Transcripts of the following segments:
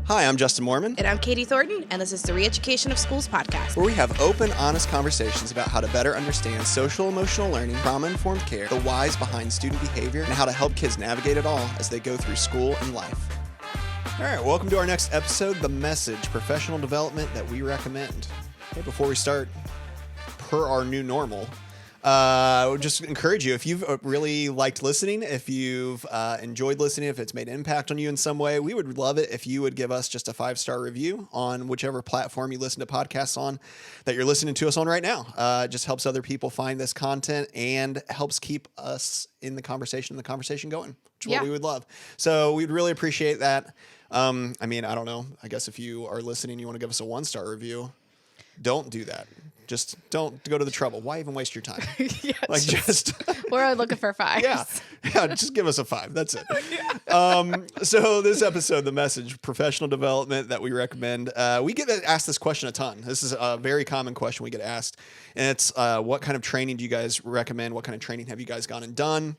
Hi, I'm Justin Moorman. And I'm Katie Thornton, and this is the Re-Education of Schools podcast, where we have open, honest conversations about how to better understand social-emotional learning, trauma-informed care, the whys behind student behavior, and how to help kids navigate it all as they go through school and life. All right, welcome to our next episode, The Message, professional development that we recommend. Hey, before we start, per our new normal, I would just encourage you, if you've really liked listening, if you've enjoyed listening, if it's made an impact on you in some way, we would love it if you would give us just a 5-star review on whichever platform you listen to podcasts on that you're listening to us on right now. It just helps other people find this content and helps keep us in the conversation going, which is what we would love. So we'd really appreciate that. I don't know. I guess if you are listening, you want to give us a 1-star review, don't do that. Just don't go to the trouble. Why even waste your time? We're looking for 5. Yeah, just give us a 5. That's it. So this episode, The Message, professional development that we recommend. We get asked this question a ton. This is a very common question we get asked. And it's what kind of training do you guys recommend? What kind of training have you guys gone and done?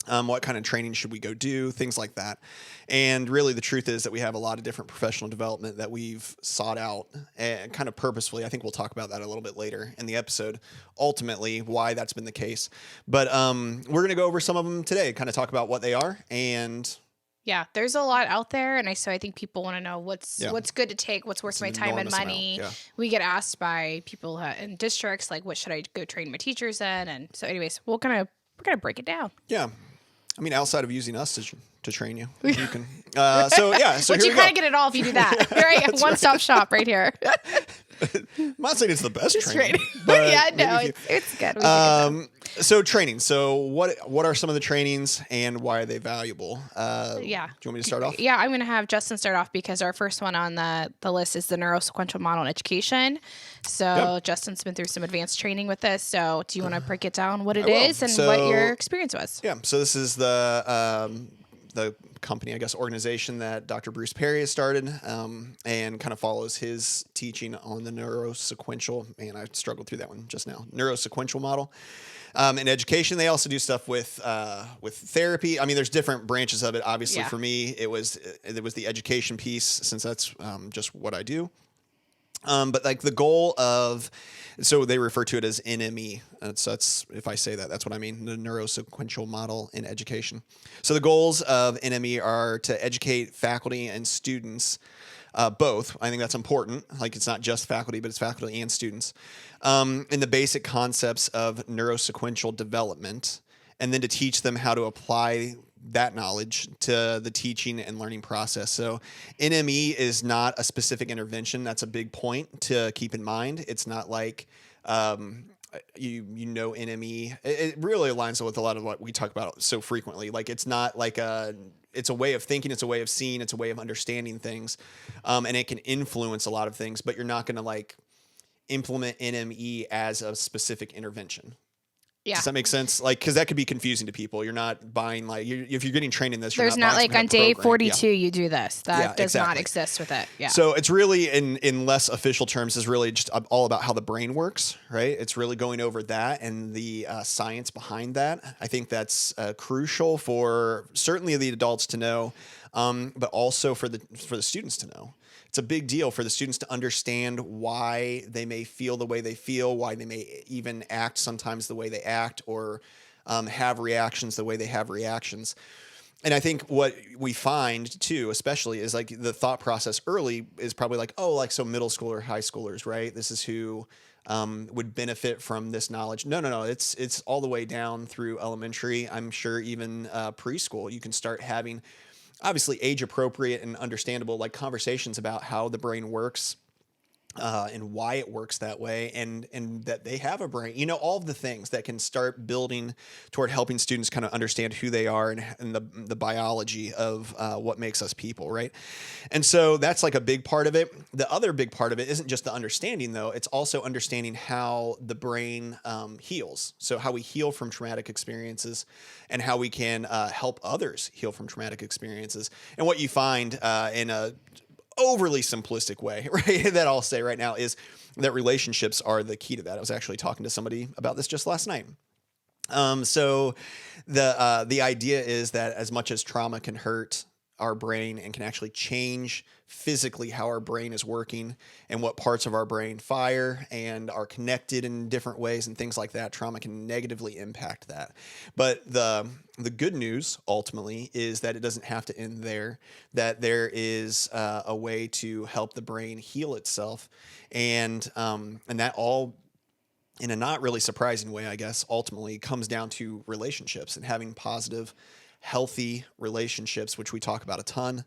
What kind of training should we go do? Things like that. And really the truth is that we have a lot of different professional development that we've sought out and kind of purposefully. I think we'll talk about that a little bit later in the episode, ultimately why that's been the case. But we're going to go over some of them today, kind of talk about what they are. And yeah, there's a lot out there. And I think people want to know what's good to take, what's worth my time and money. Yeah. We get asked by people in districts, like, what should I go train my teachers in? And so anyways, we're going to break it down. Yeah. I mean, outside of using us to train you, you can. So but you kind of get it all if you do that. Right, one-stop shop right here. I'm not saying it's the best training, but it's good. So training. So what are some of the trainings and why are they valuable? Do you want me to start off? Yeah, I'm going to have Justin start off because our first one on the list is the neurosequential model in education. So Justin's been through some advanced training with this. So do you want to break it down what it is and what your experience was? Yeah. So this is the company, I guess, organization that Dr. Bruce Perry has started and kind of follows his teaching on the neurosequential, man, I struggled through that one just now, neurosequential model. In education, they also do stuff with therapy. I mean, there's different branches of it. Obviously, for me, it was the education piece, since that's just what I do. But like the goal of, so they refer to it as NME. So that's, if I say that, that's what I mean, the neurosequential model in education. So the goals of NME are to educate faculty and students, both. I think that's important. Like, it's not just faculty, but it's faculty and students, in the basic concepts of neurosequential development, and then to teach them how to apply that knowledge to the teaching and learning process. So NME is not a specific intervention. That's a big point to keep in mind. It's not like, NME. It really aligns with a lot of what we talk about so frequently. Like, it's not like it's a way of thinking, it's a way of seeing, it's a way of understanding things. And it can influence a lot of things, but you're not going to like implement NME as a specific intervention. Yeah. Does that make sense? Like, because that could be confusing to people. You're not buying if you're getting trained in this, there's not like on day 42 you do this. That does not exist with it. Yeah. So it's really in less official terms is really just all about how the brain works, right? It's really going over that and the science behind that. I think that's crucial for certainly the adults to know, but also for the students to know. It's a big deal for the students to understand why they may feel the way they feel, why they may even act sometimes the way they act, or have reactions the way they have reactions. And I think what we find too, especially, is like the thought process early is probably like, so middle school or high schoolers, right? This is who would benefit from this knowledge. No. It's all the way down through elementary. I'm sure even preschool, you can start having, obviously age appropriate and understandable, like conversations about how the brain works, and why it works that way, and that they have a brain, all of the things that can start building toward helping students kind of understand who they are and the biology of what makes us people, right? And so that's like a big part of it. The other big part of it isn't just the understanding, though. It's also understanding how the brain heals. So how we heal from traumatic experiences and how we can help others heal from traumatic experiences. And what you find in a overly simplistic way, right, that I'll say right now, is that relationships are the key to that. I was actually talking to somebody about this just last night. So the idea is that as much as trauma can hurt our brain and can actually change physically how our brain is working and what parts of our brain fire and are connected in different ways and things like that. Trauma can negatively impact that. But the good news ultimately is that it doesn't have to end there, that there is a way to help the brain heal itself. And that all, in a not really surprising way, I guess, ultimately comes down to relationships and having positive, healthy relationships, which we talk about a ton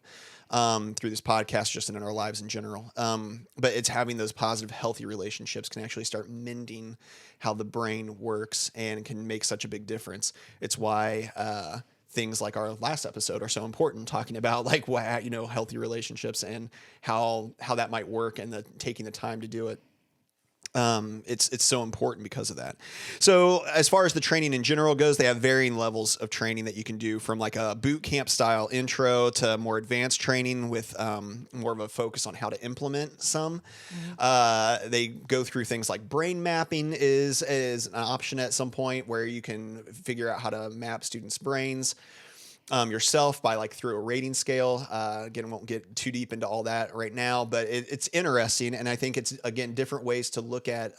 through this podcast, just in our lives in general. But it's having those positive, healthy relationships can actually start mending how the brain works and can make such a big difference. It's why things like our last episode are so important, talking about like healthy relationships and how that might work and taking the time to do it. It's so important because of that. So as far as the training in general goes, they have varying levels of training that you can do, from like a boot camp style intro to more advanced training with more of a focus on how to implement some. They go through things like brain mapping is an option at some point, where you can figure out how to map students' brains yourself by through a rating scale. Again, won't get too deep into all that right now, but it's interesting. And I think it's, again, different ways to look at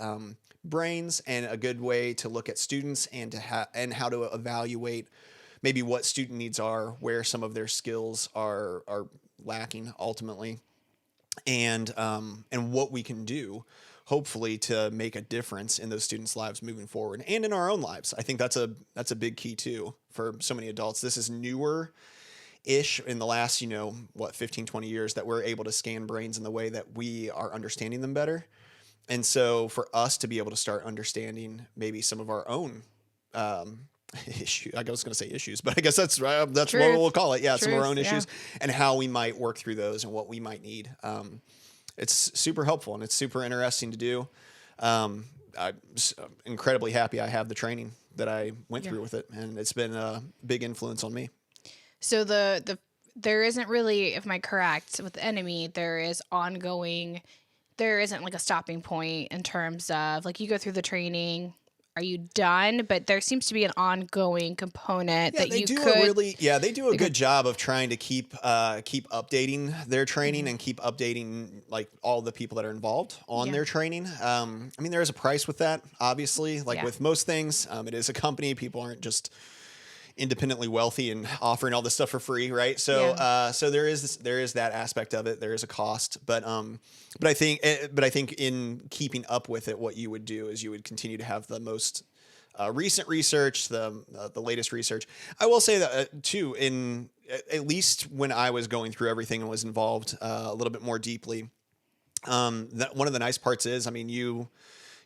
brains, and a good way to look at students and and how to evaluate maybe what student needs are, where some of their skills are lacking ultimately, and what we can do, hopefully, to make a difference in those students' lives moving forward, and in our own lives. I think that's a big key too for so many adults. This is newer-ish in the last, 15, 20 years, that we're able to scan brains in the way that we are understanding them better. And so for us to be able to start understanding maybe some of our own issues, I was going to say issues, but I guess that's what we'll call it. Yeah, some of our own issues, and how we might work through those and what we might need. It's super helpful, and it's super interesting to do. I'm incredibly happy I have the training that I went through with it, and it's been a big influence on me. So there isn't really, if I'm correct, with the enemy, there isn't like a stopping point in terms of you go through the training. Are you done? But there seems to be an ongoing component that you could. They do a good job of trying to keep updating their training and keep updating all the people that are involved on their training. There is a price with that, obviously. With most things, it is a company. People aren't just independently wealthy and offering all this stuff for free, right? So, so there is that aspect of it. There is a cost, but I think in keeping up with it, what you would do is you would continue to have the most recent research, the latest research. I will say that too, at least when I was going through everything and was involved a little bit more deeply, that one of the nice parts is,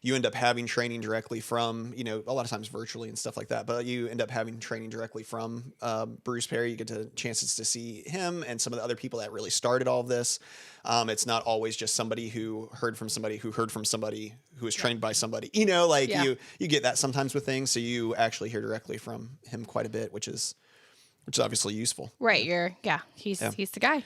you end up having training directly from, a lot of times virtually and stuff like that, but you end up having training directly from Bruce Perry. You get chances to see him and some of the other people that really started all of this. It's not always just somebody who heard from somebody who heard from somebody who was trained by somebody, you get that sometimes with things. So you actually hear directly from him quite a bit, which is obviously useful. Right. He's the guy.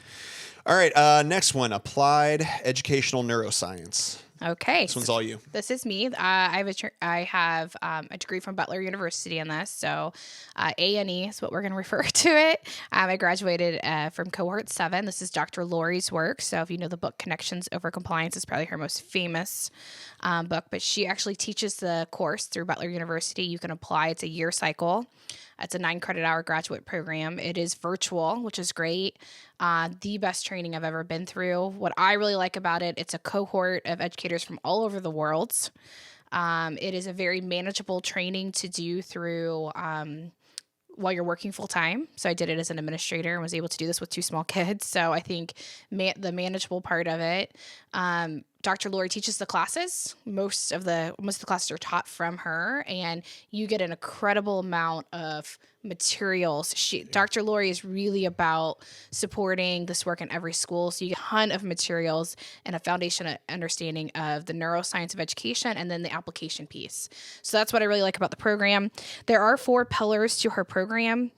All right. Next one, applied educational neuroscience. Okay. This one's all you. This is me. I have a degree from Butler University in this. So A&E is what we're going to refer to it. I graduated from cohort 7. This is Dr. Lori's work. So if you know the book Connections Over Compliance, it's probably her most famous book. But she actually teaches the course through Butler University. You can apply. It's a year cycle. It's a 9-credit-hour graduate program. It is virtual, which is great. The best training I've ever been through. What I really like about it, it's a cohort of educators from all over the world. It is a very manageable training to do through while you're working full time. So I did it as an administrator and was able to do this with 2 small kids. So I think the manageable part of it. Dr. Lori teaches the classes. Most of the classes are taught from her, and you get an incredible amount of materials. Dr. Lori is really about supporting this work in every school. So you get a ton of materials and a foundation understanding of the neuroscience of education, and then the application piece. So that's what I really like about the program. There are 4 pillars to her program.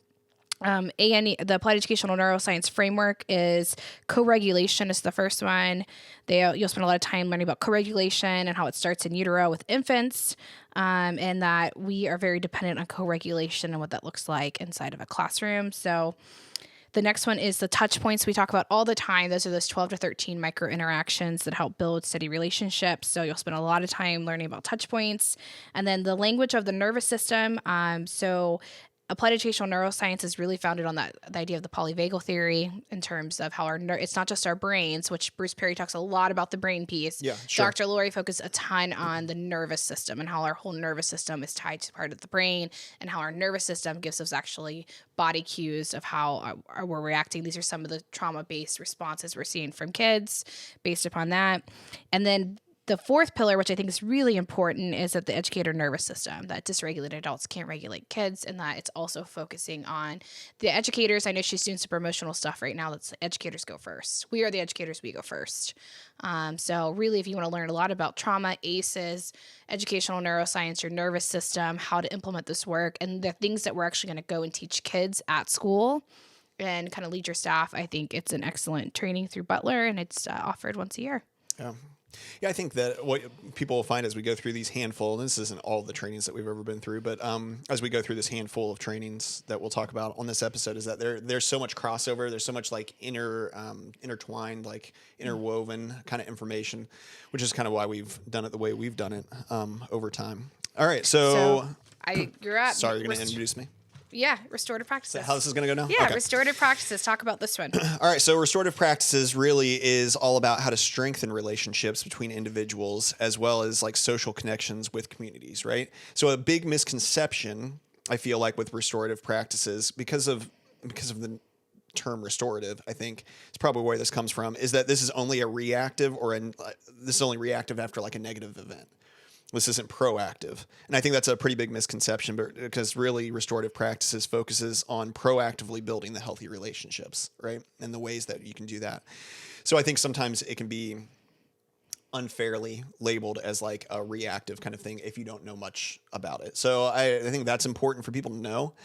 A&E, the Applied Educational Neuroscience Framework, is co-regulation is the first one. You'll spend a lot of time learning about co-regulation and how it starts in utero with infants, and that we are very dependent on co-regulation and what that looks like inside of a classroom. So The next one is the touch points we talk about all the time. Those are those 12 to 13 micro interactions that help build steady relationships. So you'll spend a lot of time learning about touch points. And then the language of the nervous system. So applied educational neuroscience is really founded on the idea of the polyvagal theory in terms of how it's not just our brains, which Bruce Perry talks a lot about the brain piece. Yeah, sure. Dr. Laurie focused a ton on the nervous system and how our whole nervous system is tied to part of the brain, and how our nervous system gives us actually body cues of how we're reacting. These are some of the trauma-based responses we're seeing from kids based upon that. And then the fourth pillar, which I think is really important, is that the educator nervous system, that dysregulated adults can't regulate kids, and that it's also focusing on the educators. I know she's doing some promotional stuff right now that's educators go first. We are the educators, we go first. So really, if you want to learn a lot about trauma, ACEs, educational neuroscience, your nervous system, how to implement this work, and the things that we're actually going to go and teach kids at school and kind of lead your staff, I think it's an excellent training through Butler, and it's offered once a year. Yeah. Yeah, I think that what people will find as we go through these handful, and this isn't all the trainings that we've ever been through, but as we go through this handful of trainings that we'll talk about on this episode, is that there's so much crossover, there's so much like intertwined, like interwoven kind of information, which is kind of why we've done it the way we've done it over time. All right, so you're up. Sorry, you're going to introduce me. Yeah, restorative practices. So how this is going to go now? Yeah, okay. Restorative practices. Talk about this one. All right, so restorative practices really is all about how to strengthen relationships between individuals as well as like social connections with communities, right? So a big misconception, I feel like, with restorative practices, because of the term restorative, I think it's probably where this comes from, is that this is only a reactive this is only reactive after like a negative event. This isn't proactive. And I think that's a pretty big misconception, because really restorative practices focuses on proactively building the healthy relationships, right? And the ways that you can do that. So I think sometimes it can be unfairly labeled as like a reactive kind of thing if you don't know much about it. So I think that's important for people to know,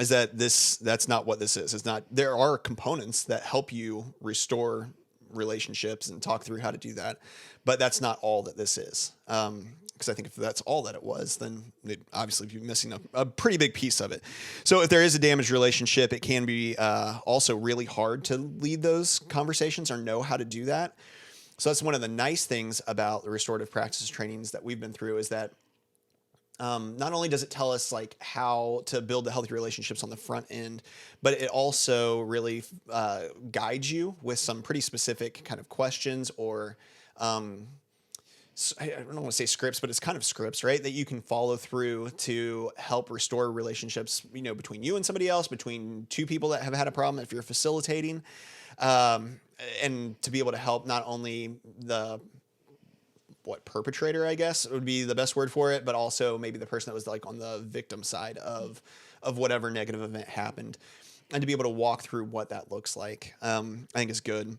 is that that's not what this is. It's not. There are components that help you restore relationships and talk through how to do that, but that's not all that this is. Because I think if that's all that it was, then they'd obviously be missing a pretty big piece of it. So if there is a damaged relationship, it can be also really hard to lead those conversations or know how to do that. So that's one of the nice things about the restorative practices trainings that we've been through, is that not only does it tell us like how to build the healthy relationships on the front end, but it also really guides you with some pretty specific kind of questions or I don't want to say scripts, but it's kind of scripts, right? That you can follow through to help restore relationships, between you and somebody else, between two people that have had a problem if you're facilitating, and to be able to help not only the perpetrator, I guess would be the best word for it, but also maybe the person that was like on the victim side of whatever negative event happened, and to be able to walk through what that looks like, I think is good.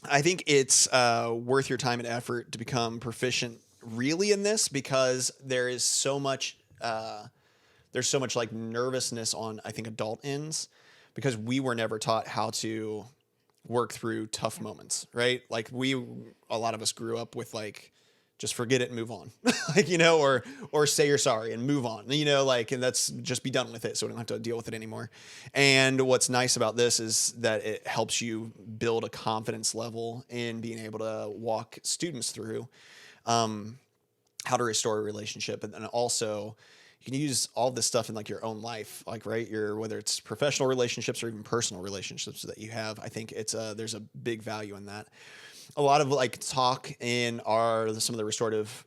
I think it's worth your time and effort to become proficient really in this, because there is so much, there's so much like nervousness on, I think, adult ends, because we were never taught how to work through tough moments, right? Like a lot of us grew up with like, just forget it and move on, like, or say you're sorry and move on, and that's just be done with it. So we don't have to deal with it anymore. And what's nice about this is that it helps you build a confidence level in being able to walk students through, how to restore a relationship. And then also you can use all this stuff in like your own life, like, right. Whether it's professional relationships or even personal relationships that you have, I think there's a big value in that. A lot of like talk in some of the restorative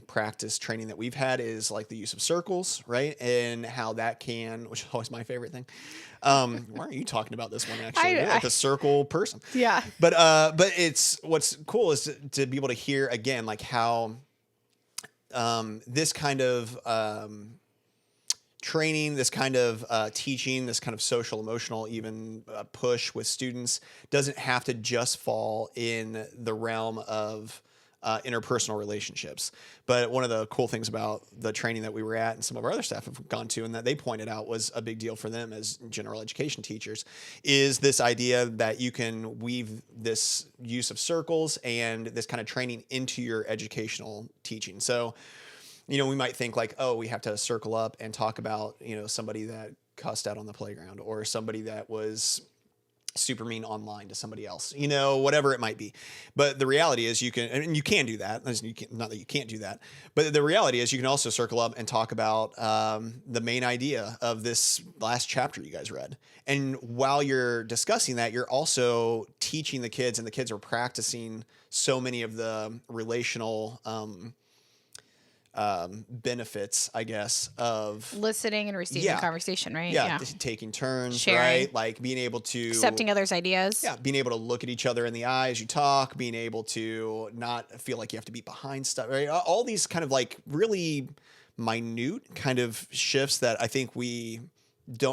practice training that we've had is like the use of circles, right? And how that which is always my favorite thing. Why aren't you talking about this one actually? You're like a circle person. Yeah. But it's what's cool is to be able to hear again, like how this kind of training, this kind of teaching, this kind of social, emotional, even push with students doesn't have to just fall in the realm of interpersonal relationships. But one of the cool things about the training that we were at and some of our other staff have gone to, and that they pointed out was a big deal for them as general education teachers, is this idea that you can weave this use of circles and this kind of training into your educational teaching. So we might think like, oh, we have to circle up and talk about, somebody that cussed out on the playground, or somebody that was super mean online to somebody else, you know, whatever it might be. But the reality is you can do that. Not that you can't do that, but the reality is you can also circle up and talk about the main idea of this last chapter you guys read. And while you're discussing that, you're also teaching the kids, and the kids are practicing so many of the relational benefits, I guess, of listening and receiving conversation, right? Yeah. Taking turns, sharing, right? Like being able to accepting others' ideas. Yeah. Being able to look at each other in the eye as you talk, being able to not feel like you have to be behind stuff, right? All these kind of like really minute kind of shifts that I think we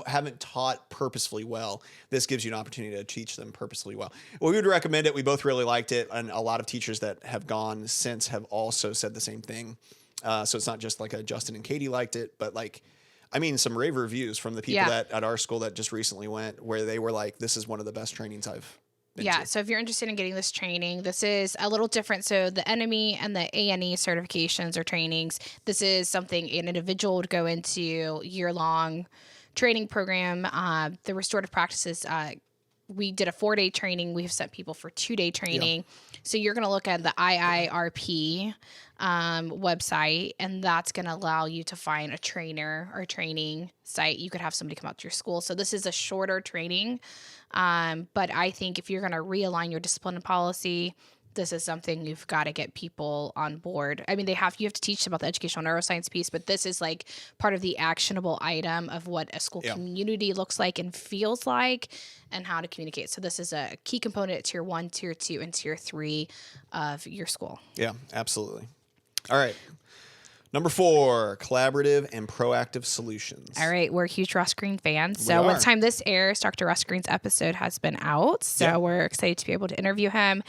haven't taught purposefully well. This gives you an opportunity to teach them purposefully well. Well, we would recommend it. We both really liked it. And a lot of teachers that have gone since have also said the same thing. So it's not just like a Justin and Katie liked it, but like, I mean, some rave reviews from the people that at our school that just recently went, where they were like, this is one of the best trainings I've been to. So if you're interested in getting this training, this is a little different. So the NME and the ANE certifications or trainings, this is something an individual would go into year-long training program. The restorative practices, we did a 4-day training. We've sent people for 2-day training. Yeah. So you're going to look at the IIRP website, and that's going to allow you to find a trainer or training site. You could have somebody come out to your school. So this is a shorter training. But I think if you're going to realign your discipline and policy, this is something you've got to get people on board. I mean, you have to teach them about the educational neuroscience piece, but this is like part of the actionable item of what a school community looks like and feels like, and how to communicate. So this is a key component at tier 1, tier 2, and tier 3 of your school. Yeah, absolutely. All right. Number 4, collaborative and proactive solutions. All right. We're huge Russ Green fans. So by the time this airs, Dr. Russ Green's episode has been out. So we're excited to be able to interview him.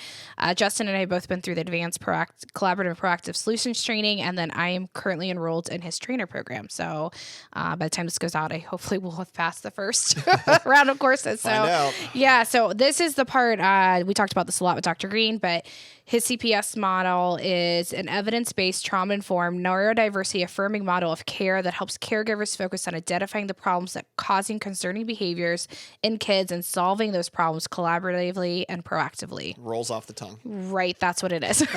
Justin and I have both been through the advanced collaborative and proactive solutions training. And then I am currently enrolled in his trainer program. So by the time this goes out, I hopefully will have passed the first round of courses. So so this is the part, we talked about this a lot with Dr. Green, but his CPS model is an evidence-based, trauma-informed, neurodiversity affirming model of care that helps caregivers focus on identifying the problems that causing concerning behaviors in kids and solving those problems collaboratively and proactively. Rolls off the tongue. Right, that's what it is.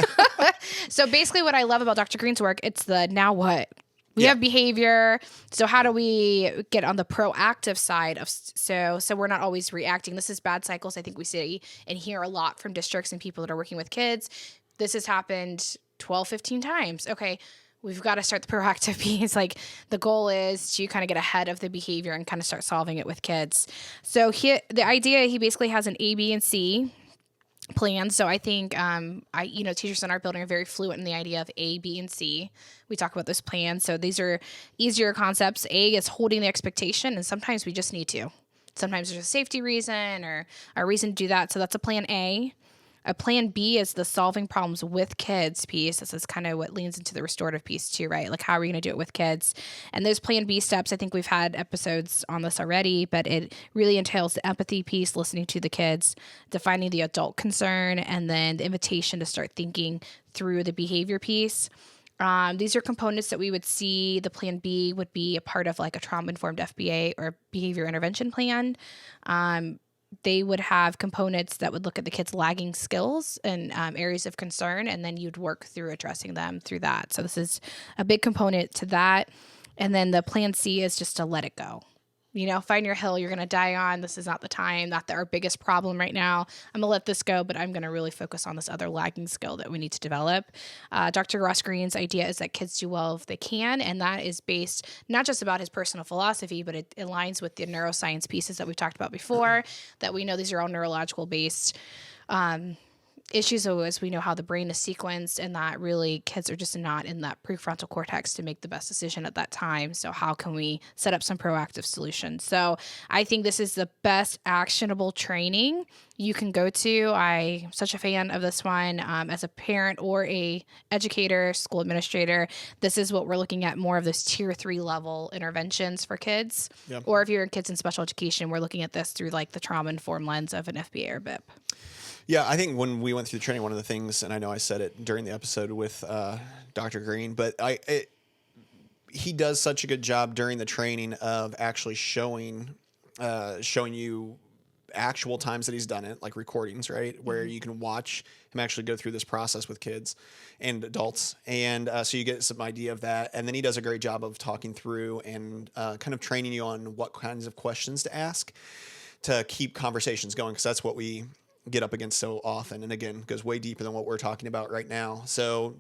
So basically what I love about Dr. Green's work, it's the now what? We have behavior. So how do we get on the proactive side of so we're not always reacting? This is bad cycles. I think we see and hear a lot from districts and people that are working with kids. This has happened 12, 15 times. Okay, we've got to start the proactive piece. Like the goal is to kind of get ahead of the behavior and kind of start solving it with kids. So the idea, he basically has an A, B, and C plan. So I think, teachers in our building are very fluent in the idea of A, B, and C. We talk about those plans. So these are easier concepts. A is holding the expectation, and sometimes we just need to. Sometimes there's a safety reason or a reason to do that. So that's a plan A. A plan B is the solving problems with kids piece. This is kind of what leans into the restorative piece too, right? Like how are we going to do it with kids? And those plan B steps, I think we've had episodes on this already, but it really entails the empathy piece, listening to the kids, defining the adult concern, and then the invitation to start thinking through the behavior piece. These are components that we would see. The plan B would be a part of like a trauma-informed FBA or behavior intervention plan. They would have components that would look at the kids' lagging skills and areas of concern, and then you'd work through addressing them through that. So this is a big component to that. And then the plan C is just to let it go. Find your hill you're going to die on. This is not the time, not our biggest problem right now. I'm going to let this go, but I'm going to really focus on this other lagging skill that we need to develop. Dr. Russ Green's idea is that kids do well if they can, and that is based not just about his personal philosophy, but it aligns with the neuroscience pieces that we've talked about before, that we know these are all neurological based issues, as we know how the brain is sequenced, and that really kids are just not in that prefrontal cortex to make the best decision at that time. So how can we set up some proactive solutions? So I think this is the best actionable training you can go to. I'm such a fan of this one. As a parent or a educator, school administrator, this is what we're looking at, more of those tier 3 level interventions for kids. Yep. Or if you're kids in special education, we're looking at this through like the trauma-informed lens of an FBA or BIP. Yeah, I think when we went through the training, one of the things, and I know I said it during the episode with Dr. Green, but he does such a good job during the training of actually showing you actual times that he's done it, like recordings, right? Where you can watch him actually go through this process with kids and adults. And so you get some idea of that. And then he does a great job of talking through and kind of training you on what kinds of questions to ask to keep conversations going. Cause that's what we get up against so often. And again, goes way deeper than what we're talking about right now. So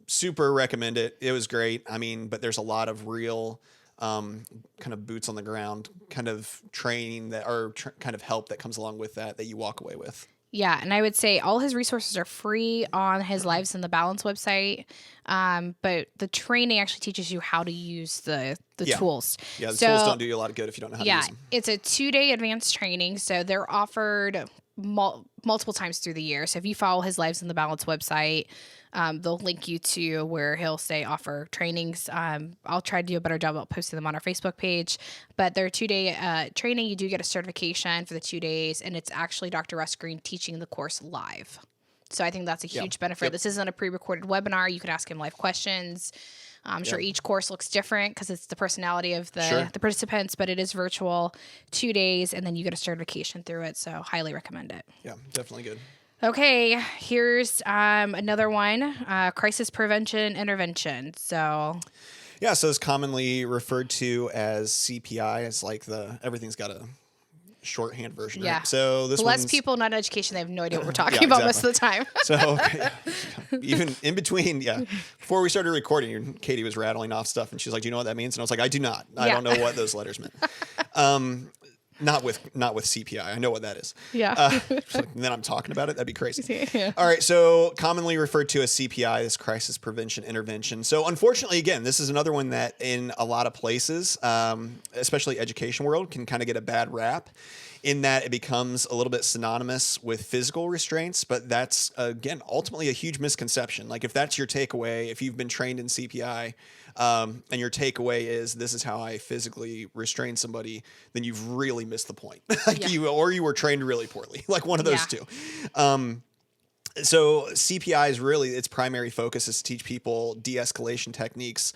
super recommend it. It was great. I mean, but there's a lot of real kind of boots on the ground kind of training that or kind of help that comes along with that you walk away with. Yeah, and I would say all his resources are free on his Lives in the Balance website, but the training actually teaches you how to use the tools. Yeah, the tools don't do you a lot of good if you don't know how to use them. Yeah, it's a 2-day advanced training, so they're offered multiple times through the year. So if you follow his Lives in the Balance website, they'll link you to where he'll say offer trainings. I'll try to do a better job about posting them on our Facebook page, but they're 2-day training. You do get a certification for the 2 days, and it's actually Dr. Russ Green teaching the course live. So I think that's a huge benefit. Yep. This isn't a pre-recorded webinar. You can ask him live questions. I'm sure each course looks different because it's the personality of the participants, but it is virtual, 2 days, and then you get a certification through it. So highly recommend it. Yeah, definitely good. Okay, here's another one, crisis prevention intervention. So it's commonly referred to as CPI. It's like everything's got a shorthand version. Yeah. Right? So this less people, not education. They have no idea what we're talking about most of the time. So even in between, before we started recording, Katie was rattling off stuff, and she's like, "Do you know what that means?" And I was like, "I do not. I don't know what those letters meant." Not with CPI. I know what that is. Yeah. And then I'm talking about it. That'd be crazy. Yeah. All right. So commonly referred to as CPI, this crisis prevention intervention. So unfortunately, again, this is another one that in a lot of places, especially education world, can kind of get a bad rap in that it becomes a little bit synonymous with physical restraints. But that's, again, ultimately a huge misconception. Like if that's your takeaway, if you've been trained in CPI, and your takeaway is this is how I physically restrain somebody, then you've really missed the point. You were trained really poorly, like one of those two. So CPI is really its primary focus is to teach people de-escalation techniques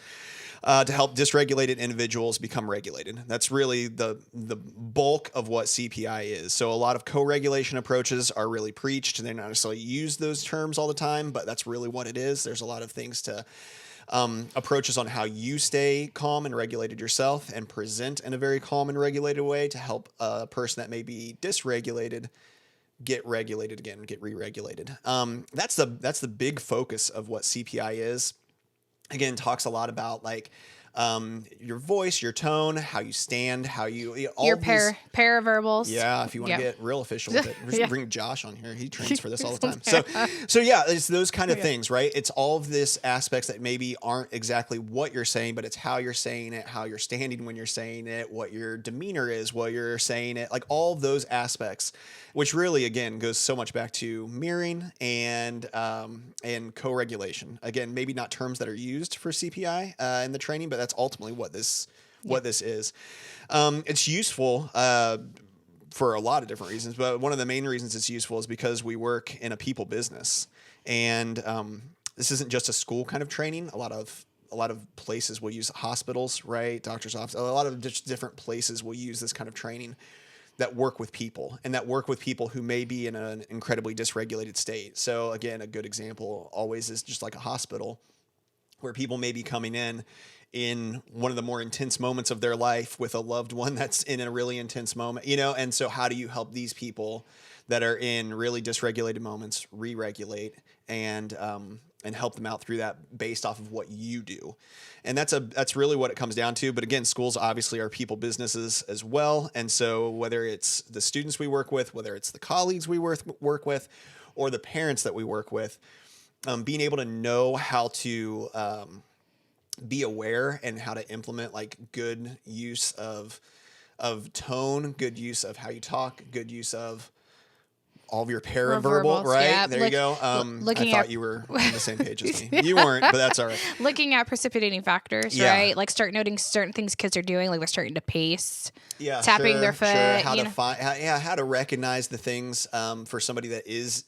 to help dysregulated individuals become regulated. That's really the bulk of what CPI is. So a lot of co-regulation approaches are really preached. They not necessarily use those terms all the time, but that's really what it is. There's a lot of things to approaches on how you stay calm and regulated yourself and present in a very calm and regulated way to help a person that may be dysregulated get regulated again, get re-regulated. That's the big focus of what CPI is. Again, talks a lot about like your voice, your tone, how you stand, how you all your paraverbals. Yeah, if you want to get real official with it, we're just bring Josh on here. He trains for this all the time. So yeah, it's those kind of things, right? It's all of this aspects that maybe aren't exactly what you're saying, but it's how you're saying it, how you're standing when you're saying it, what your demeanor is while you're saying it, like all of those aspects, which really again goes so much back to mirroring and co-regulation. Again, maybe not terms that are used for CPI in the training, but that's ultimately what this is. It's useful for a lot of different reasons, but one of the main reasons it's useful is because we work in a people business, and this isn't just a school kind of training. A lot of places will use hospitals, right? Doctors' office. A lot of different places will use this kind of training that work with people and that work with people who may be in an incredibly dysregulated state. So again, a good example always is just like a hospital where people may be coming in one of the more intense moments of their life with a loved one that's in a really intense moment, and so how do you help these people that are in really dysregulated moments re-regulate and help them out through that based off of what you do. And that's really what it comes down to. But again, schools obviously are people businesses as well. And so whether it's the students we work with, whether it's the colleagues we work with, or the parents that we work with, being able to know how to be aware and how to implement like good use of tone, good use of how you talk, good use of all of your paraverbal, right? Yeah. There you go. I thought you were on the same page as me. You weren't, but that's all right. Looking at precipitating factors, right? Like start noting certain things kids are doing, like they're starting to pace, tapping their foot. How to recognize the things for somebody that is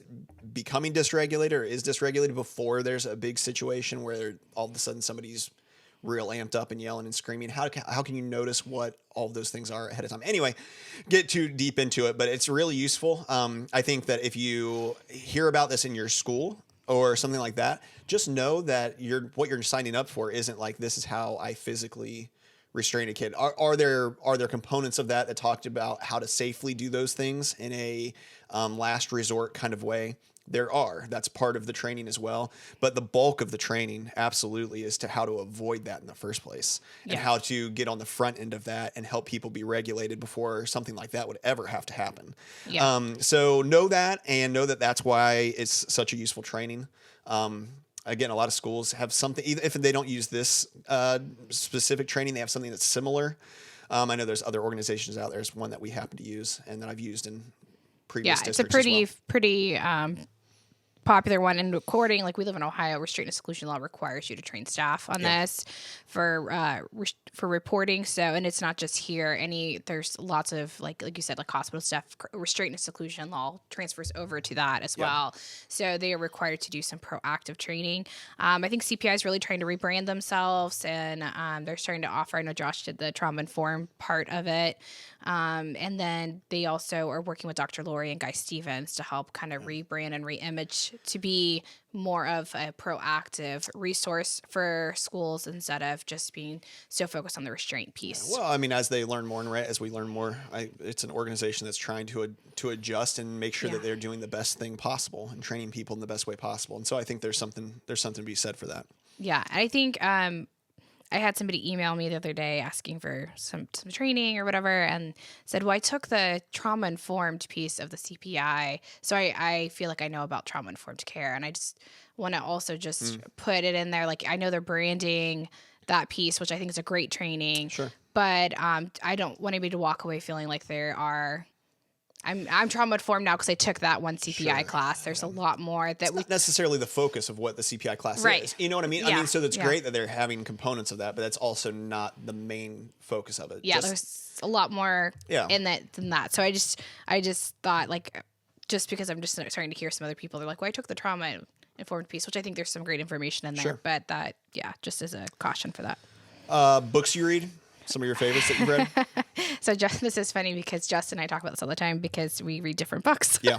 becoming dysregulated or is dysregulated before there's a big situation where all of a sudden somebody's real amped up and yelling and screaming? How can you notice what all of those things are ahead of time? Anyway, get too deep into it, but it's really useful. I think that if you hear about this in your school or something like that, just know that what you're signing up for isn't like, this is how I physically restrain a kid. Are there components of that talked about how to safely do those things in a last resort kind of way? There are. That's part of the training as well. But the bulk of the training absolutely is to how to avoid that in the first place, and how to get on the front end of that and help people be regulated before something like that would ever have to happen. Yeah. So know that, and know that that's why it's such a useful training. Again, a lot of schools have something, even if they don't use this specific training, they have something that's similar. I know there's other organizations out there. There's one that we happen to use and that I've used in previous districts. Yeah, it's a pretty popular one. And according, like, we live in Ohio, restraint and exclusion law requires you to train staff on this for reporting. So, and it's not just here. There's lots of, like you said, like hospital staff, restraint and seclusion law transfers over to that as well. So they are required to do some proactive training. I think CPI is really trying to rebrand themselves, and they're starting to offer, I know Josh did the trauma-informed part of it. And then they also are working with Dr. Lori and Guy Stevens to help kind of rebrand and reimage to be more of a proactive resource for schools instead of just being so focused on the restraint piece. Well, I mean, as they learn more, and as we learn more, it's an organization that's trying to adjust and make sure that they're doing the best thing possible and training people in the best way possible. And so I think there's something to be said for that. Yeah, I think I had somebody email me the other day asking for some training or whatever, and said, well, I took the trauma-informed piece of the CPI, so I feel like I know about trauma-informed care, and I just want to also just put it in there. Like, I know they're branding that piece, which I think is a great training, but I don't want anybody to walk away feeling like I'm trauma-informed now because I took that one CPI class. There's a lot more that it's not necessarily the focus of what the CPI class is. You know what I mean? I mean, so that's great that they're having components of that, but that's also not the main focus of it. Yeah, there's a lot more in that than that. So I just thought, like, just because I'm just starting to hear some other people, they're like, well, I took the trauma-informed piece, which I think there's some great information in there. But that, just as a caution for that. Books you read? Some of your favorites that you've read? So this is funny because Justin and I talk about this all the time because we read different books. Yeah.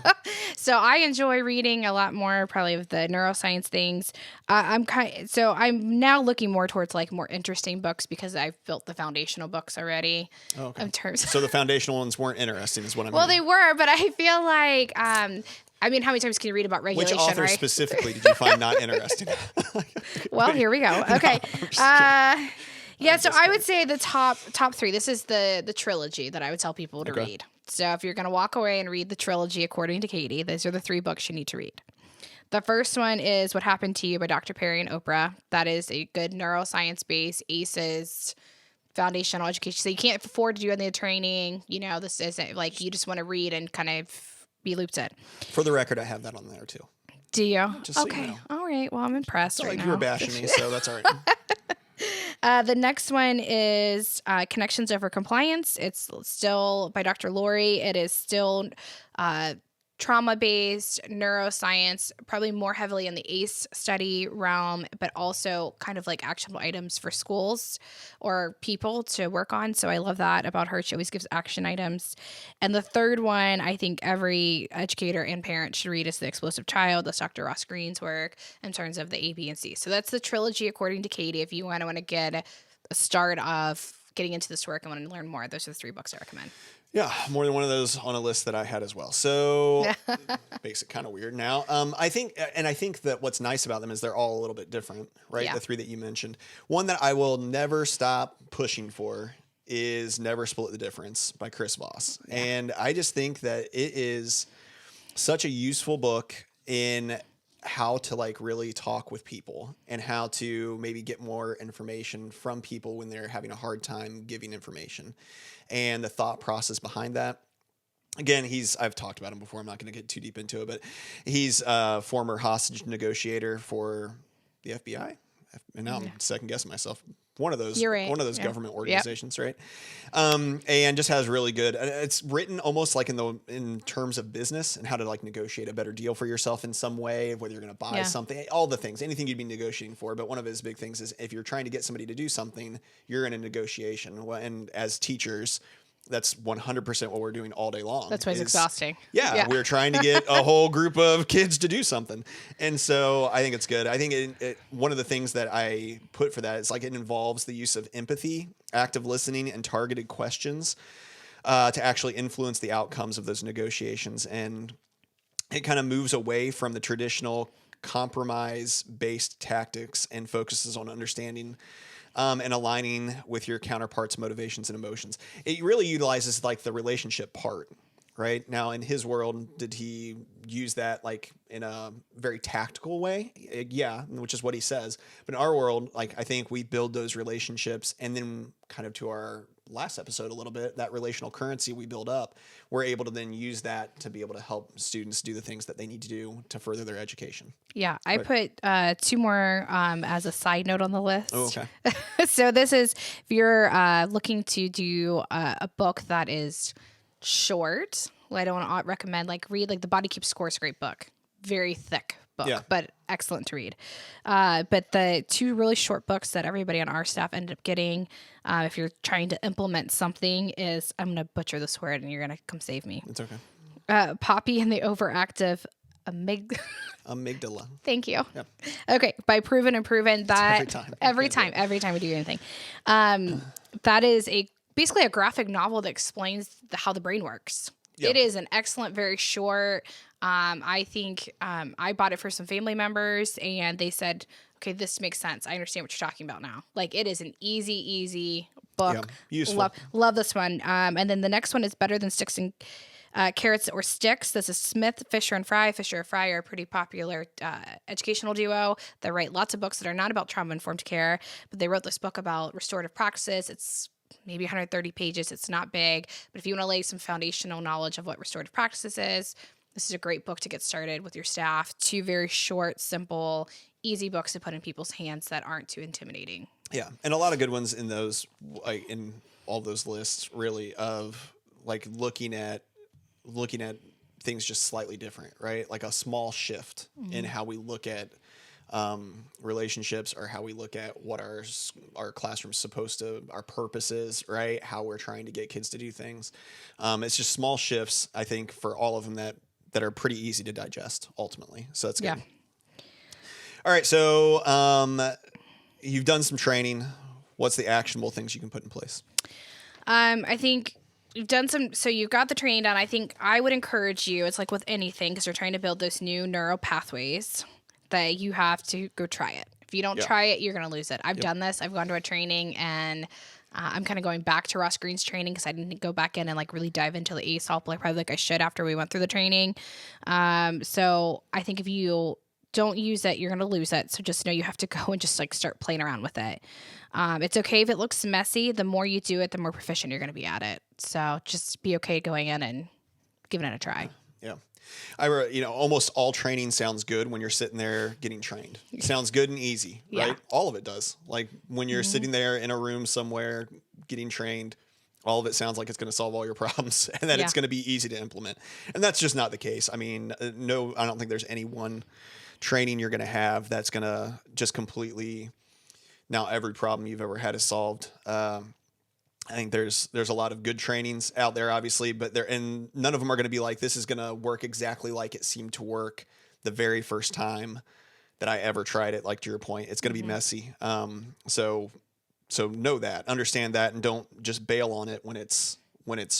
So I enjoy reading a lot more probably of the neuroscience things. I'm now looking more towards like more interesting books because I've built the foundational books already. Oh, okay. So the foundational ones weren't interesting is what I mean. Well, they were, but I feel like I mean, how many times can you read about regulation, Which author specifically did you find not interesting? Well, here we go. Okay. Yeah, so I would say the top three. This is the trilogy that I would tell people to read. So if you're going to walk away and read the trilogy according to Katie, these are the three books you need to read. The first one is What Happened to You by Dr. Perry and Oprah. That is a good neuroscience-based ACEs foundational education. So you can't afford to do any training. You know, this isn't like you just want to read and kind of be looped in. For the record, I have that on there too. Do you? Just so you know. All right. Well, I'm impressed right now. You were bashing me, so that's all right. The next one is Connections Over Compliance. It's still by Dr. Lori. It is still trauma-based neuroscience, probably more heavily in the ACE study realm, but also kind of like actionable items for schools or people to work on. So I love that about her. She always gives action items. And the third one I think every educator and parent should read is The Explosive Child. That's Dr. Ross Green's work in terms of the A, B, and C. So that's the trilogy according to Katie. If you want to get a start of getting into this work and want to learn more, those are the three books I recommend. Yeah, more than one of those on a list that I had as well. So makes it kind of weird now. I think that what's nice about them is they're all a little bit different, right? Yeah. The three that you mentioned. One that I will never stop pushing for is Never Split the Difference by Chris Voss. Yeah. And I just think that it is such a useful book in how to like really talk with people and how to maybe get more information from people when they're having a hard time giving information and the thought process behind that. Again, I've talked about him before. I'm not going to get too deep into it, but he's a former hostage negotiator for the FBI. And now I'm second guessing myself. one of those government organizations, yep. right? And just has really good. It's written almost like in terms of business and how to like negotiate a better deal for yourself in some way, whether you're going to buy something, all the things, anything you'd be negotiating for. But one of his big things is if you're trying to get somebody to do something, you're in a negotiation. And as teachers, that's 100% what we're doing all day long. That's why it's exhausting. Yeah, we're trying to get a whole group of kids to do something. And so I think it's good. I think one of the things that I put for that is like it involves the use of empathy, active listening, and targeted questions to actually influence the outcomes of those negotiations. And it kind of moves away from the traditional compromise-based tactics and focuses on understanding and aligning with your counterpart's motivations and emotions. It really utilizes like the relationship part, right? Now, in his world, did he use that like in a very tactical way? Yeah, which is what he says. But in our world, like I think we build those relationships, and then kind of to our last episode a little bit, that relational currency we build up, we're able to then use that to be able to help students do the things that they need to do to further their education. Yeah, I put 2 more as a side note on the list. Oh, okay. So this is if you're looking to do a book that is short. Well, I don't recommend read The Body Keeps Score is a great book. Very thick book, but excellent to read. But the 2 really short books that everybody on our staff ended up getting, if you're trying to implement something, is I'm going to butcher this word and you're going to come save me. It's okay. Poppy and the Overactive Amygdala. Thank you. Yep. Okay, by Proven and Proven that every time we do anything, that is basically a graphic novel that explains how the brain works. Yep. It is an excellent, very short. I think I bought it for some family members, and they said, "Okay, this makes sense. I understand what you're talking about now." Like it is an easy book. Yeah, useful. Love this one. And then the next one is Better Than Sticks and Carrots or Sticks. This is Smith, Fisher and Fry. Fisher and Fry are a pretty popular educational duo. They write lots of books that are not about trauma-informed care, but they wrote this book about restorative practices. It's maybe 130 pages. It's not big, but if you want to lay some foundational knowledge of what restorative practices is, this is a great book to get started with your staff. 2 very short, simple, easy books to put in people's hands that aren't too intimidating. Yeah, and a lot of good ones in those, like in all those lists, really, of like looking at things just slightly different, right? Like a small shift in how we look at relationships, or how we look at what our classroom's supposed to, our purposes, right? How we're trying to get kids to do things. It's just small shifts, I think, for all of them that are pretty easy to digest ultimately. So that's good. Yeah. All right. So you've done some training. What's the actionable things you can put in place? I think you've done some, so you've got the training done. I think I would encourage you, it's like with anything, because you're trying to build those new neural pathways, that you have to go try it. If you don't try it, you're going to lose it. I've done this. I've gone to a training, and I'm kind of going back to Ross Green's training because I didn't go back in and really dive into the ASOP like I should after we went through the training. So I think if you don't use it, you're going to lose it. So just know you have to go and just start playing around with it. It's okay if it looks messy. The more you do it, the more proficient you're going to be at it. So just be okay going in and giving it a try. Yeah. Almost all training sounds good when you're sitting there getting trained. It sounds good and easy, right? Yeah. All of it does. Like when you're sitting there in a room somewhere getting trained, all of it sounds like it's going to solve all your problems and that it's going to be easy to implement. And that's just not the case. I mean, no, I don't think there's any one training you're going to have that's going to just completely, now every problem you've ever had is solved. I think there's a lot of good trainings out there, obviously, but and none of them are going to be like, this is going to work exactly like it seemed to work the very first time that I ever tried it. Like to your point, it's going to be messy. So know that, understand that, and don't just bail on it when it's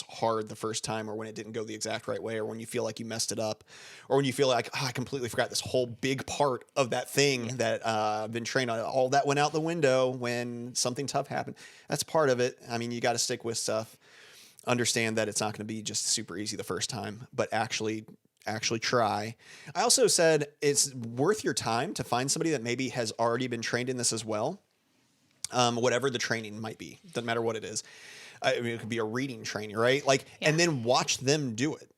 hard the first time, or when it didn't go the exact right way, or when you feel like you messed it up, or when you feel like, I completely forgot this whole big part of that thing that I've been trained on. All that went out the window when something tough happened. That's part of it. I mean, you got to stick with stuff. Understand that it's not going to be just super easy the first time, but actually try. I also said it's worth your time to find somebody that maybe has already been trained in this as well. Whatever the training might be, doesn't matter what it is. I mean, it could be a reading training, right? And then watch them do it.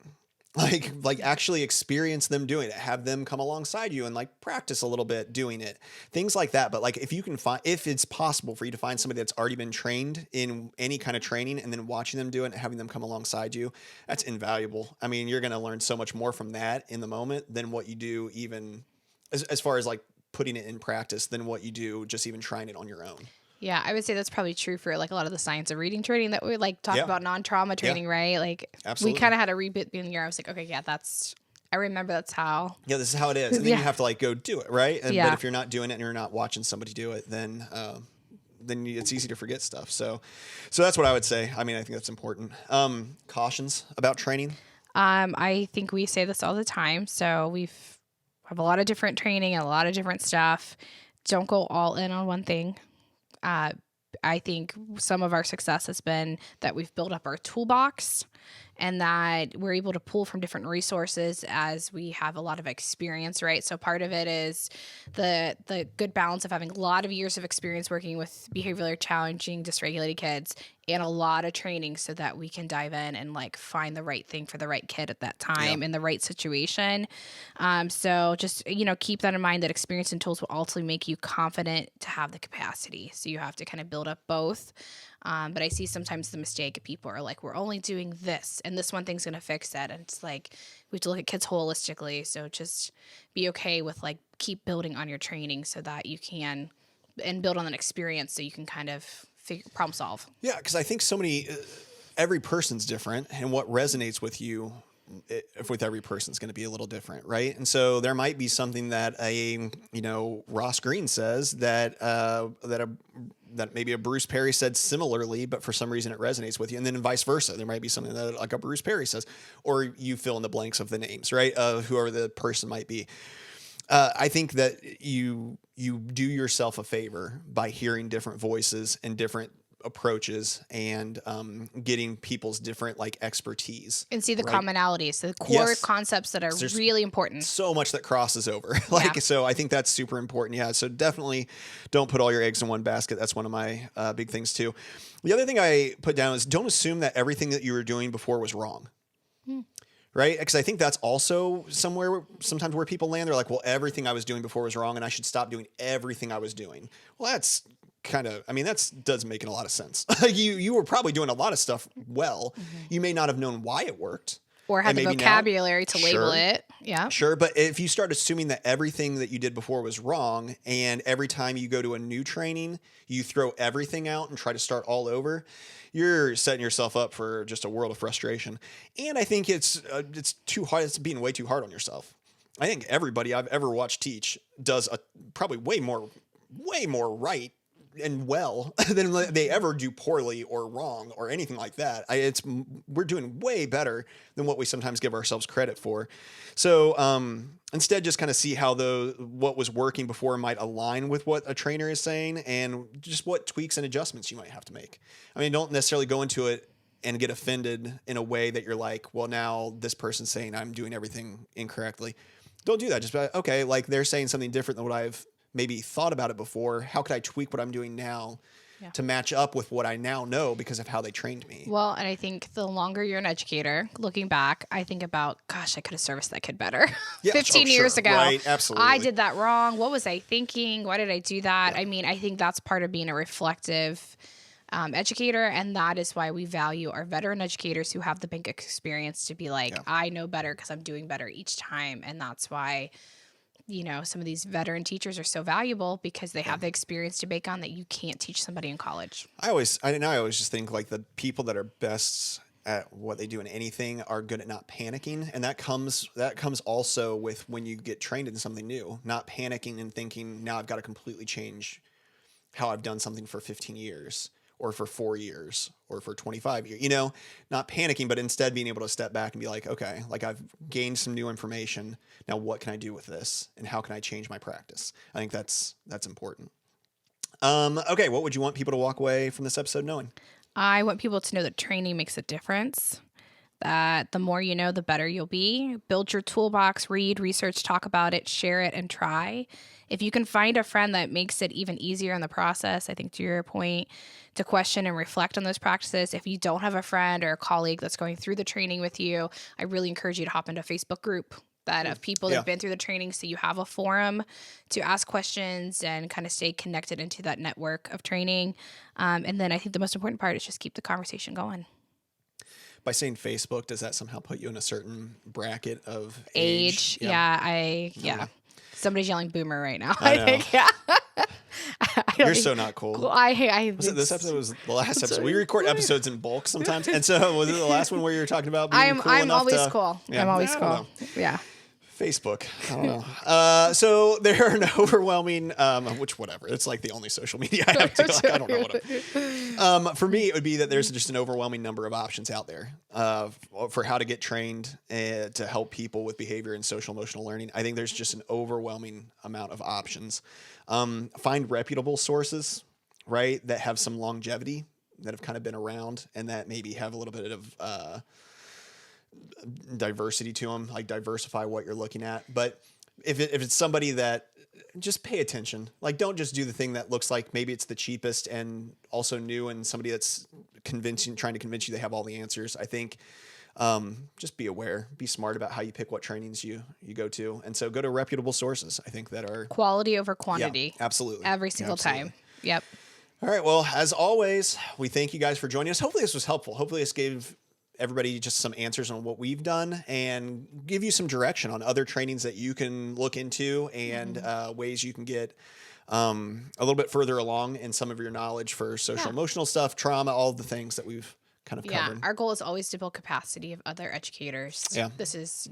Like actually experience them doing it, have them come alongside you and like practice a little bit doing it, things like that. But like if it's possible for you to find somebody that's already been trained in any kind of training and then watching them do it and having them come alongside you, that's invaluable. I mean, you're going to learn so much more from that in the moment than what you do even as far as like putting it in practice than what you do just even trying it on your own. Yeah, I would say that's probably true for like a lot of the science of reading training that we like talk about non-trauma training, right? Like Absolutely. We kind of had a rebit in the year. I was like, okay, yeah, I remember that's how. Yeah, this is how it is. And then you have to like go do it, right? But if you're not doing it and you're not watching somebody do it, then it's easy to forget stuff. So that's what I would say. I mean, I think that's important. Cautions about training. I think we say this all the time. So have a lot of different training and a lot of different stuff. Don't go all in on one thing. I think some of our success has been that we've built up our toolbox and that we're able to pull from different resources as we have a lot of experience, right? So part of it is the good balance of having a lot of years of experience working with behaviorally challenging, dysregulated kids and a lot of training so that we can dive in and like find the right thing for the right kid at that time in the right situation. So just, keep that in mind that experience and tools will ultimately make you confident to have the capacity. So you have to kind of build up both. But I see sometimes the mistake people are like, we're only doing this and this one thing's going to fix that. And it's like, we have to look at kids holistically. So just be okay with like, keep building on your training so that you can, and build on an experience so you can kind of problem solve. Yeah. Cause I think every person's different and what resonates with you with every person is going to be a little different. Right. And so there might be something that Ross Green says that maybe a Bruce Perry said similarly, but for some reason it resonates with you. And then vice versa. There might be something that like a Bruce Perry says, or you fill in the blanks of the names, right? Of whoever the person might be. I think that you do yourself a favor by hearing different voices and different approaches and getting people's different like expertise and see the commonalities, the core concepts that are really important. So much that crosses over. So I think that's super important. Yeah. So definitely don't put all your eggs in one basket. That's one of my big things too. The other thing I put down is don't assume that everything that you were doing before was wrong. Right? Because I think that's also sometimes where people land. They're like, well, everything I was doing before was wrong and I should stop doing everything I was doing. Well, that's that does make a lot of sense. You were probably doing a lot of stuff well. Mm-hmm. You may not have known why it worked. Or had the vocabulary to label it. Yeah. Sure. But if you start assuming that everything that you did before was wrong and every time you go to a new training, you throw everything out and try to start all over, you're setting yourself up for just a world of frustration. And I think it's too hard. It's being way too hard on yourself. I think everybody I've ever watched teach does probably way more right and well than they ever do poorly or wrong or anything like that. We're doing way better than what we sometimes give ourselves credit for. So instead, just kind of see how what was working before might align with what a trainer is saying and just what tweaks and adjustments you might have to make. I mean, don't necessarily go into it and get offended in a way that you're like, well, now this person's saying I'm doing everything incorrectly. Don't do that. Just be like, okay, like they're saying something different than what I've maybe thought about it before. How could I tweak what I'm doing now to match up with what I now know because of how they trained me? Well, and I think the longer you're an educator, looking back, I think about, gosh, I could have serviced that kid better 15 years ago. Right, absolutely. I did that wrong. What was I thinking? Why did I do that? Yeah. I mean, I think that's part of being a reflective educator, and that is why we value our veteran educators who have the bank experience to be like, I know better because I'm doing better each time, and that's why some of these veteran teachers are so valuable because they have the experience to bake on that you can't teach somebody in college. I always just think like the people that are best at what they do in anything are good at not panicking. And that comes also with when you get trained in something new, not panicking and thinking, now I've got to completely change how I've done something for 15 years or for 4 years or for 25 years, not panicking, but instead being able to step back and be like, okay, like I've gained some new information. Now what can I do with this? And how can I change my practice? I think that's important. Okay. What would you want people to walk away from this episode knowing? I want people to know that training makes a difference. that the more you know, the better you'll be. Build your toolbox, read, research, talk about it, share it, and try. If you can find a friend that makes it even easier in the process, I think to your point, to question and reflect on those practices. If you don't have a friend or a colleague that's going through the training with you, I really encourage you to hop into a Facebook group that of people that have been through the training, so you have a forum to ask questions and kind of stay connected into that network of training. And then I think the most important part is just keep the conversation going. By saying Facebook, does that somehow put you in a certain bracket of age? Yeah. Somebody's yelling boomer right now. I know. think, yeah. You're so not cool. Was it this episode? Was the last episode? We record episodes in bulk sometimes, and so was it the last one where you were talking about being cool I'm enough always to, cool. Yeah, I'm always cool. Yeah. Facebook. I don't know. So there are an overwhelming, which whatever. It's like the only social media I have. I don't know what for me, it would be that there's just an overwhelming number of options out there for how to get trained to help people with behavior and social emotional learning. I think there's just an overwhelming amount of options. Find reputable sources, right, that have some longevity, that have kind of been around, and that maybe have a little bit of diversity to them, like diversify what you're looking at. But if it's somebody that, just pay attention, like don't just do the thing that looks like maybe it's the cheapest and also new, and somebody that's trying to convince you they have all the answers. I think just be aware, be smart about how you pick what trainings you go to. And so go to reputable sources, I think, that are quality over quantity. Yeah, absolutely. Every single time. Yep. All right. Well, as always, we thank you guys for joining us. Hopefully this was helpful. Hopefully this gave everybody just some answers on what we've done and give you some direction on other trainings that you can look into and ways you can get a little bit further along in some of your knowledge for social emotional stuff, trauma, all of the things that we've kind of covered. Our goal is always to build capacity of other educators. Yeah. This is,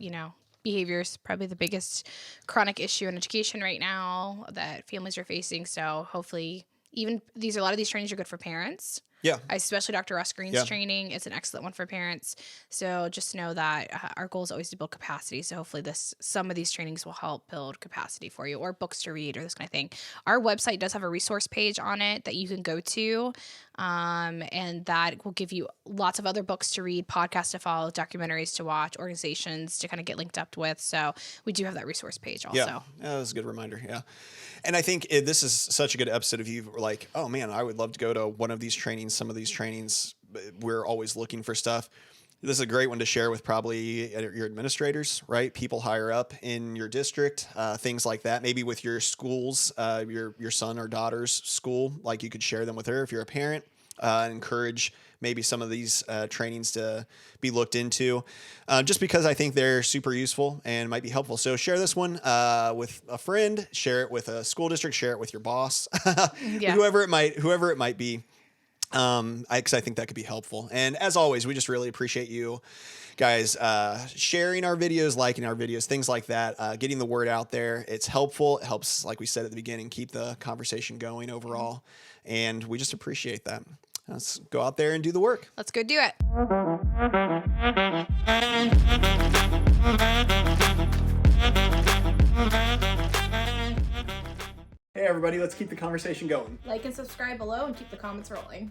behavior is probably the biggest chronic issue in education right now that families are facing. So hopefully a lot of these trainings are good for parents. Yeah. Especially Dr. Russ Green's training. It's an excellent one for parents. So just know that our goal is always to build capacity. So hopefully some of these trainings will help build capacity for you, or books to read or this kind of thing. Our website does have a resource page on it that you can go to. And that will give you lots of other books to read, podcasts to follow, documentaries to watch, organizations to kind of get linked up with. So we do have that resource page also. Yeah, that was a good reminder. Yeah. And I think this is such a good episode of you like, oh man, I would love to go to one of these trainings, some of these trainings. We're always looking for stuff. This is a great one to share with probably your administrators, right? People higher up in your district, things like that. Maybe with your schools, your son or daughter's school, like you could share them with her if you're a parent. Encourage maybe some of these trainings to be looked into, just because I think they're super useful and might be helpful. So share this one with a friend, share it with a school district, share it with your boss, whoever it might be. Because I think that could be helpful. And as always, we just really appreciate you guys sharing our videos, liking our videos, things like that, getting the word out there. It's helpful. It helps, like we said at the beginning, keep the conversation going overall. And we just appreciate that. Let's go out there and do the work. Let's go do it. Hey, everybody, let's keep the conversation going. Like and subscribe below and keep the comments rolling.